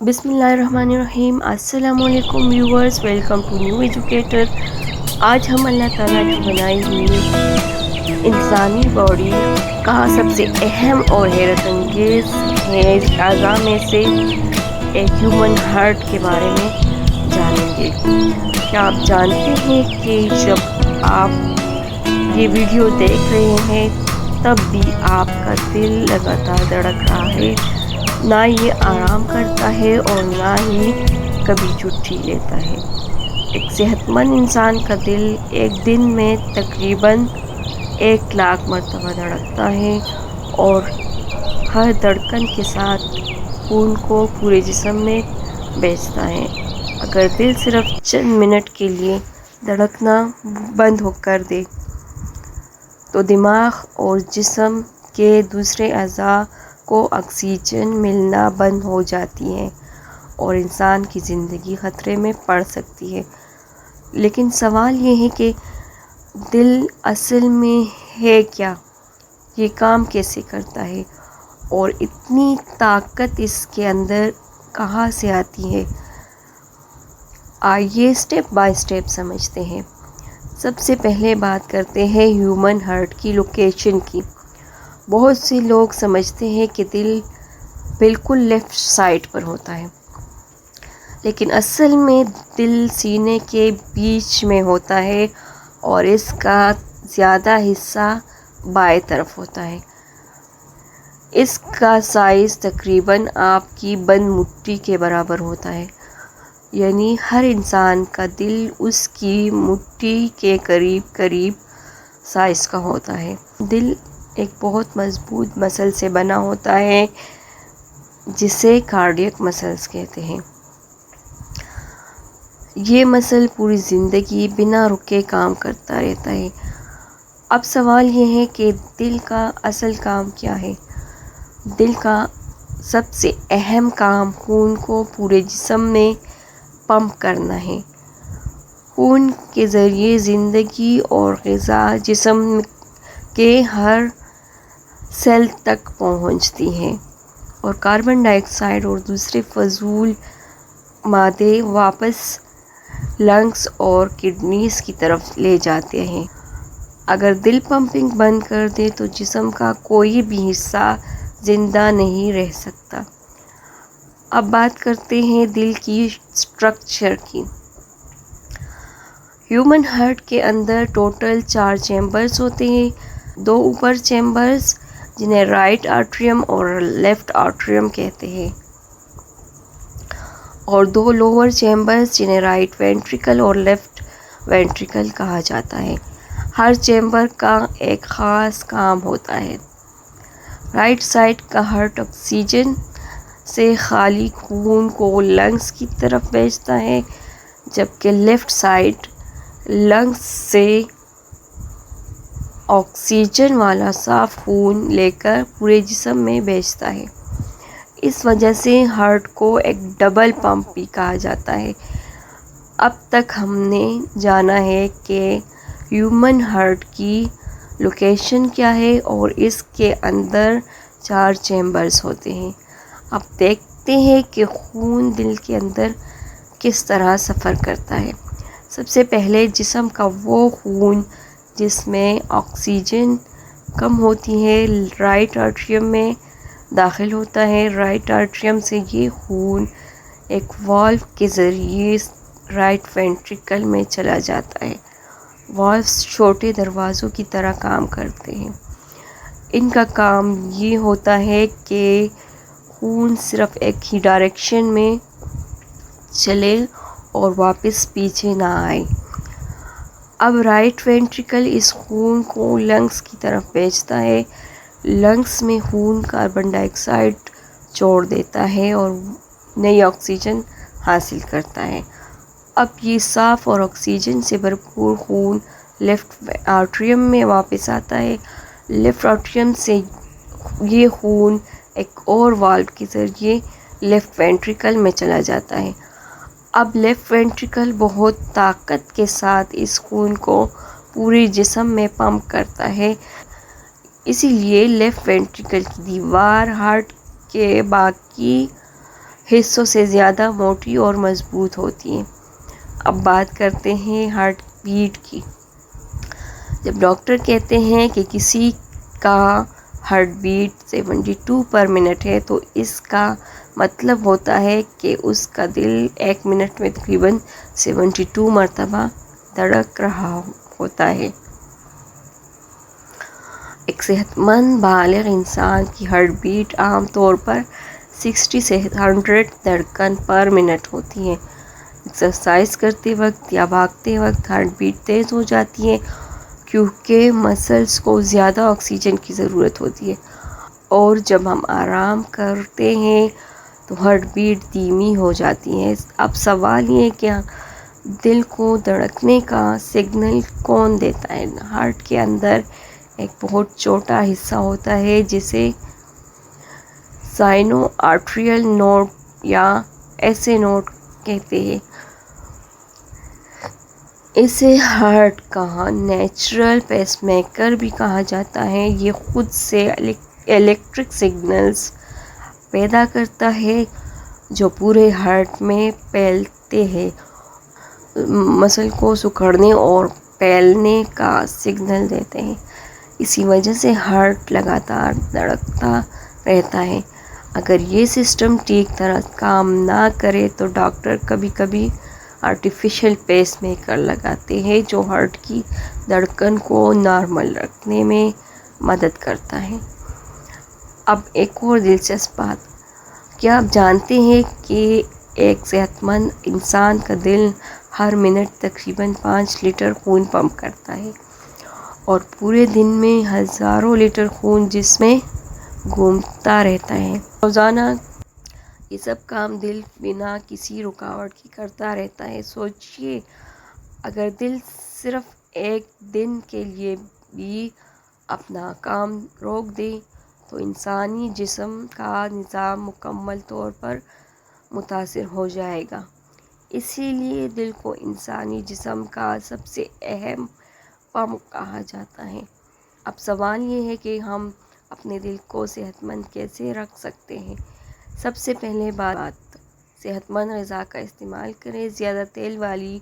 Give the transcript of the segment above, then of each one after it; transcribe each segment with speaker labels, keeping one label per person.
Speaker 1: بسم اللہ الرحمن الرحیم۔ السلام علیکم viewers, welcome to new educator. آج ہم اللہ تعالیٰ کی بنائی ہوئی انسانی باڈی کا سب سے اہم اور حیرت انگیز اعضاء میں سے ایک ہیومن ہارٹ کے بارے میں جانیں گے۔ کیا آپ جانتے ہیں کہ جب آپ یہ ویڈیو دیکھ رہے ہیں تب بھی آپ کا دل لگاتار دھڑک رہا ہے، نہ یہ آرام کرتا ہے اور نہ ہی کبھی چھٹی لیتا ہے۔ ایک صحت مند انسان کا دل ایک دن میں تقریباً 1,00,000 مرتبہ دھڑکتا ہے اور ہر دھڑکن کے ساتھ خون کو پورے جسم میں بھیجتا ہے۔ اگر دل صرف چند منٹ کے لیے دھڑکنا بند کر دے تو دماغ اور جسم کے دوسرے اعضاء کو آکسیجن ملنا بند ہو جاتی ہے اور انسان کی زندگی خطرے میں پڑ سکتی ہے۔ لیکن سوال یہ ہے کہ دل اصل میں ہے کیا؟ یہ کام کیسے کرتا ہے اور اتنی طاقت اس کے اندر کہاں سے آتی ہے؟ آئیے اسٹیپ بائی اسٹیپ سمجھتے ہیں۔ سب سے پہلے بات کرتے ہیں ہیومن ہارٹ کی لوکیشن کی۔ بہت سے لوگ سمجھتے ہیں کہ دل بالکل لیفٹ سائڈ پر ہوتا ہے، لیکن اصل میں دل سینے کے بیچ میں ہوتا ہے اور اس کا زیادہ حصہ بائیں طرف ہوتا ہے۔ اس کا سائز تقریباً آپ کی بند مٹھی کے برابر ہوتا ہے، یعنی ہر انسان کا دل اس کی مٹھی کے قریب قریب سائز کا ہوتا ہے۔ دل ایک بہت مضبوط مسل سے بنا ہوتا ہے جسے کارڈیاک مسلز کہتے ہیں۔ یہ مسل پوری زندگی بنا رکے کام کرتا رہتا ہے۔ اب سوال یہ ہے کہ دل کا اصل کام کیا ہے؟ دل کا سب سے اہم کام خون کو پورے جسم میں پمپ کرنا ہے۔ خون کے ذریعے زندگی اور غذا جسم کے ہر سیل تک پہنچتی ہے اور کاربن ڈائی آکسائیڈ اور دوسرے فضول مادے واپس لنگز اور کڈنیز کی طرف لے جاتے ہیں۔ اگر دل پمپنگ بند کر دے تو جسم کا کوئی بھی حصہ زندہ نہیں رہ سکتا۔ اب بات کرتے ہیں دل کی اسٹرکچر کی۔ ہیومن ہارٹ کے اندر ٹوٹل 4 چیمبرز ہوتے ہیں۔ 2 اوپر چیمبرز جنہیں رائٹ آٹریم اور لیفٹ آٹریم کہتے ہیں، اور 2 لوور چیمبرز جنہیں رائٹ وینٹریکل اور لیفٹ وینٹریکل کہا جاتا ہے۔ ہر چیمبر کا ایک خاص کام ہوتا ہے۔ رائٹ سائڈ کا ہارٹ آکسیجن سے خالی خون کو لنگز کی طرف بھیجتا ہے، جبکہ لیفٹ سائڈ لنگز سے آکسیجن والا صاف خون لے کر پورے جسم میں بھیجتا ہے۔ اس وجہ سے ہارٹ کو ایک ڈبل پمپ بھی کہا جاتا ہے۔ اب تک ہم نے جانا ہے کہ ہیومن ہارٹ کی لوکیشن کیا ہے اور اس کے اندر 4 چیمبرز ہوتے ہیں۔ اب دیکھتے ہیں کہ خون دل کے اندر کس طرح سفر کرتا ہے۔ سب سے پہلے جسم کا وہ خون جس میں آکسیجن کم ہوتی ہے رائٹ آٹریم میں داخل ہوتا ہے۔ رائٹ آٹریم سے یہ خون ایک والو کے ذریعے رائٹ وینٹریکل میں چلا جاتا ہے۔ والوز چھوٹے دروازوں کی طرح کام کرتے ہیں۔ ان کا کام یہ ہوتا ہے کہ خون صرف ایک ہی ڈائریکشن میں چلے اور واپس پیچھے نہ آئے۔ اب رائٹ وینٹریکل اس خون کو لنگز کی طرف بھیجتا ہے۔ لنگز میں خون کاربن ڈائی آکسائیڈ چھوڑ دیتا ہے اور نئی آکسیجن حاصل کرتا ہے۔ اب یہ صاف اور آکسیجن سے بھرپور خون لیفٹ آٹریم میں واپس آتا ہے۔ لیفٹ آٹریم سے یہ خون ایک اور والو کے ذریعے لیفٹ وینٹریکل میں چلا جاتا ہے۔ اب لیفٹ وینٹریکل بہت طاقت کے ساتھ اس خون کو پورے جسم میں پمپ کرتا ہے۔ اسی لیے لیفٹ وینٹریکل کی دیوار ہارٹ کے باقی حصوں سے زیادہ موٹی اور مضبوط ہوتی ہیں۔ اب بات کرتے ہیں ہارٹ بیٹ کی۔ جب ڈاکٹر کہتے ہیں کہ کسی کا ہارٹ بیٹ 72 پر منٹ ہے تو اس کا مطلب ہوتا ہے کہ اس کا دل ایک منٹ میں تقریباً 72 مرتبہ دھڑک رہا ہوتا ہے۔ ایک صحت مند بالغ انسان کی ہارٹ بیٹ عام طور پر 60 سے 100 دھڑکن پر منٹ ہوتی ہے۔ ایکسرسائز کرتے وقت یا بھاگتے وقت ہارٹ بیٹ تیز ہو جاتی ہے کیونکہ مسلز کو زیادہ آکسیجن کی ضرورت ہوتی ہے، اور جب ہم آرام کرتے ہیں تو ہارٹ بیٹ دھیمی ہو جاتی ہے۔ اب سوال یہ ہے کہ دل کو دھڑکنے کا سگنل کون دیتا ہے؟ ہارٹ کے اندر ایک بہت چھوٹا حصہ ہوتا ہے جسے سائنو آرٹریل نوڈ یا ایسے نوڈ کہتے ہیں۔ اسے ہارٹ کا نیچرل پیس میکر بھی کہا جاتا ہے۔ یہ خود سے الیکٹرک سگنلز پیدا کرتا ہے جو پورے ہارٹ میں پھیلتے ہیں، مسل کو سکڑنے اور پھیلنے کا سگنل دیتے ہیں۔ اسی وجہ سے ہارٹ لگاتار دھڑکتا رہتا ہے۔ اگر یہ سسٹم ٹھیک طرح کام نہ کرے تو ڈاکٹر کبھی کبھی آرٹیفیشل پیس میکر لگاتے ہیں جو ہارٹ کی دھڑکن کو نارمل رکھنے میں مدد کرتا ہے۔ اب ایک اور دلچسپ بات، کیا آپ جانتے ہیں کہ ایک صحت مند انسان کا دل ہر منٹ تقریباً 5 لیٹر خون پمپ کرتا ہے، اور پورے دن میں ہزاروں لیٹر خون جسم میں گھومتا رہتا ہے۔ روزانہ یہ سب کام دل بنا کسی رکاوٹ کے کرتا رہتا ہے۔ سوچئے اگر دل صرف ایک دن کے لیے بھی اپنا کام روک دے تو انسانی جسم کا نظام مکمل طور پر متاثر ہو جائے گا۔ اسی لیے دل کو انسانی جسم کا سب سے اہم پمپ کہا جاتا ہے۔ اب سوال یہ ہے کہ ہم اپنے دل کو صحت مند کیسے رکھ سکتے ہیں؟ سب سے پہلے بات، صحت مند غذا کا استعمال کریں۔ زیادہ تیل والی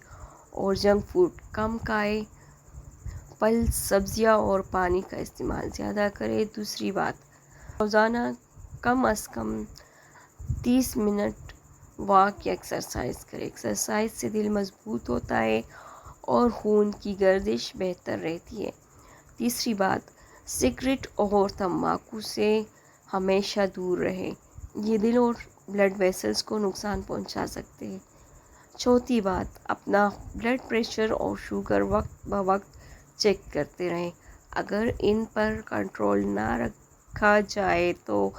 Speaker 1: اور جنک فوڈ کم کھائیں۔ پھل، سبزیاں اور پانی کا استعمال زیادہ کریں۔ دوسری بات، روزانہ کم از کم 30 منٹ واک یا ایکسرسائز کریں۔ ایکسرسائز سے دل مضبوط ہوتا ہے اور خون کی گردش بہتر رہتی ہے۔ تیسری بات، سگریٹ اور تمباکو سے ہمیشہ دور رہیں، یہ دل اور بلڈ ویسلز کو نقصان پہنچا سکتے ہیں۔ چوتھی بات، اپنا بلڈ پریشر اور شوگر وقت بوقت چیک کرتے رہیں۔ اگر ان پر کنٹرول نہ رکھا جائے تو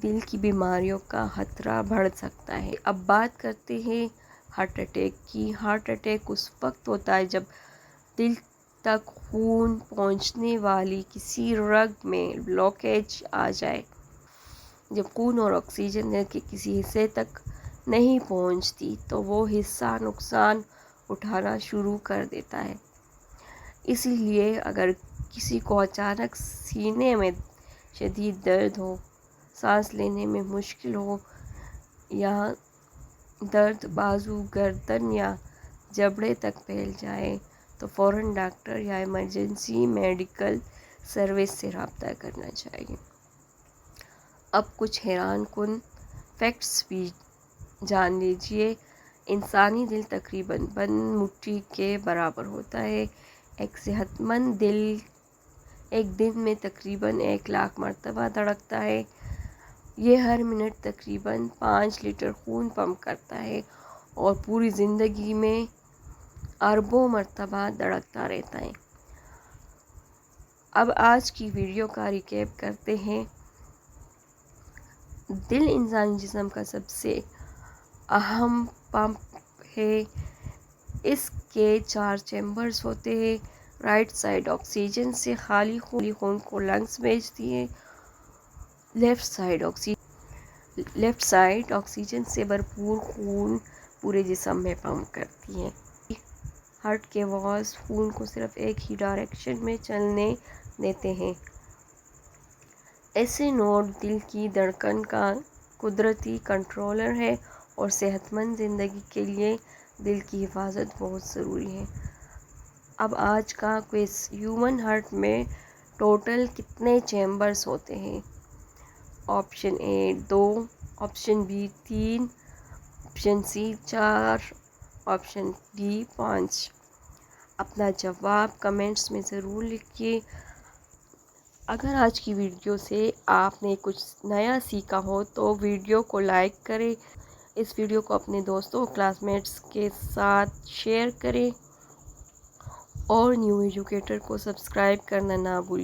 Speaker 1: دل کی بیماریوں کا خطرہ بڑھ سکتا ہے۔ اب بات کرتے ہیں ہارٹ اٹیک کی۔ ہارٹ اٹیک اس وقت ہوتا ہے جب دل تک خون پہنچنے والی کسی رگ میں بلاکیج آ جائے۔ جب خون اور آکسیجن دل کے کسی حصے تک نہیں پہنچتی تو وہ حصہ نقصان اٹھانا شروع کر دیتا ہے۔ اسی لیے اگر کسی کو اچانک سینے میں شدید درد ہو، سانس لینے میں مشکل ہو یا درد بازو، گردن یا جبڑے تک پھیل جائے تو فوراً ڈاکٹر یا ایمرجنسی میڈیکل سروس سے رابطہ کرنا چاہیے۔ اب کچھ حیران کن فیکٹس بھی جان لیجیے۔ انسانی دل تقریباً بند مٹھی کے برابر ہوتا ہے۔ ایک صحت مند دل ایک دن میں تقریباً 1,00,000 مرتبہ دھڑکتا ہے۔ یہ ہر منٹ تقریباً 5 لیٹر خون پمپ کرتا ہے اور پوری زندگی میں اربوں مرتبہ دھڑکتا رہتا ہے۔ اب آج کی ویڈیو کا ریکیپ کرتے ہیں۔ دل انسانی جسم کا سب سے اہم پمپ ہے۔ اس کے 4 چیمبرز ہوتے ہیں۔ رائٹ سائڈ آکسیجن سے خالی خون کو لنگز بھیجتی ہے۔ لیفٹ سائڈ آکسیجن سے بھرپور خون پورے جسم میں پمپ کرتی ہے۔ ہارٹ کے والز خون کو صرف ایک ہی ڈائریکشن میں چلنے دیتے ہیں۔ ایسے نوڈ دل کی دھڑکن کا قدرتی کنٹرولر ہے اور صحت مند زندگی کے لیے دل کی حفاظت بہت ضروری ہے۔ اب آج کا کوئز، ہیومن ہارٹ میں ٹوٹل کتنے چیمبرز ہوتے ہیں؟ Option A 2، option B 3، option C 4، option D 5۔ اپنا جواب کمنٹس میں ضرور لکھیے۔ اگر آج کی ویڈیو سے آپ نے کچھ نیا سیکھا ہو تو ویڈیو کو لائک کریں، اس ویڈیو کو اپنے دوستوں کلاس میٹس کے ساتھ شیئر کریں اور نیو ایجوکیٹر کو سبسکرائب کرنا نہ بھولیں۔